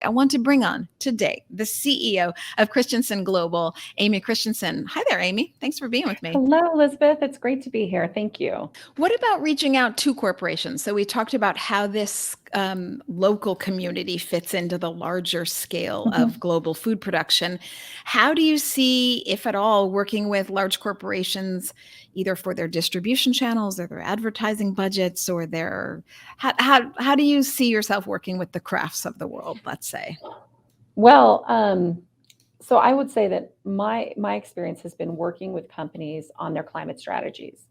I want to bring on today the CEO of Christensen Global, Amy Christensen. Hi there, Amy. Thanks for being with me. Hello, Elizabeth. It's great to be here. Thank you. What about reaching out to corporations? So we talked about how this local community fits into the larger scale of Mhm. global food production. How do you see, if at all, working with large corporations, either for their distribution channels or their advertising budgets or their, how do you see yourself working with the crafts of the world, let's say? Well, so I would say that my experience has been working with companies on their climate strategies.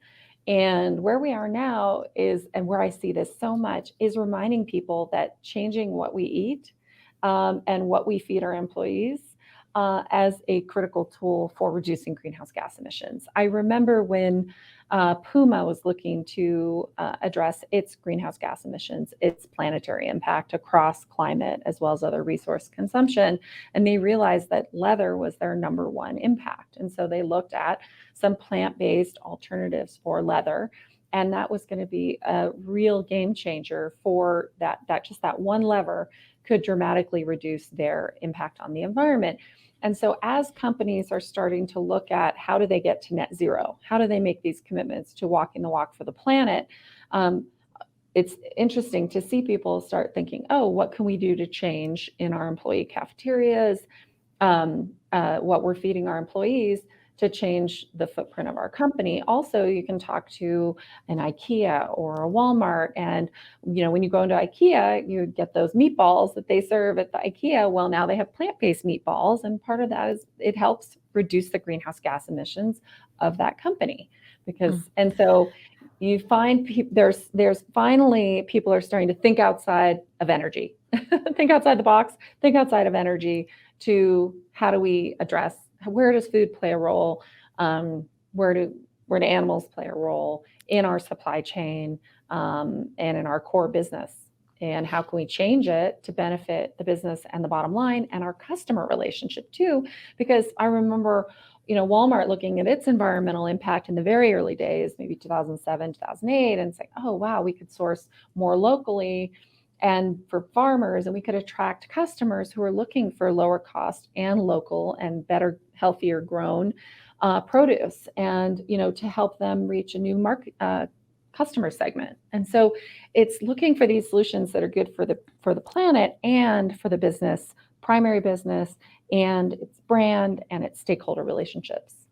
And where we are now is, and where I see this so much, is reminding people that changing what we eat and what we feed our employees as a critical tool for reducing greenhouse gas emissions. I remember when Puma was looking to address its greenhouse gas emissions, its planetary impact across climate, as well as other resource consumption. And they realized that leather was their number one impact. And so they looked at some plant based alternatives for leather. And that was going to be a real game changer for that just that one lever could dramatically reduce their impact on the environment. And so, as companies are starting to look at how do they get to net zero, how do they make these commitments to walking the walk for the planet, um, it's interesting to see people start thinking, oh, what can we do to change in our employee cafeterias, what we're feeding our employees to change the footprint of our company. Also, you can talk to an IKEA or a Walmart, and when you go into IKEA, you get those meatballs that they serve at the IKEA. Well, now they have plant-based meatballs, and part of that is it helps reduce the greenhouse gas emissions of that company. Mm. And so you find there's finally people are starting to think outside of energy, think outside the box, think outside of energy to how do we address where does food play a role, um, where do where do animals play a role in our supply chain and in our core business, and how can we change it to benefit the business and the bottom line and our customer relationship too? Because I remember Walmart looking at its environmental impact in the very early days, maybe 2007, 2008, and saying, oh wow, we could source more locally and for farmers, and we could attract customers who are looking for lower cost and local and better, healthier grown produce, and to help them reach a new market customer segment. And so it's looking for these solutions that are good for the planet and for the business, primary business, and its brand and its stakeholder relationships.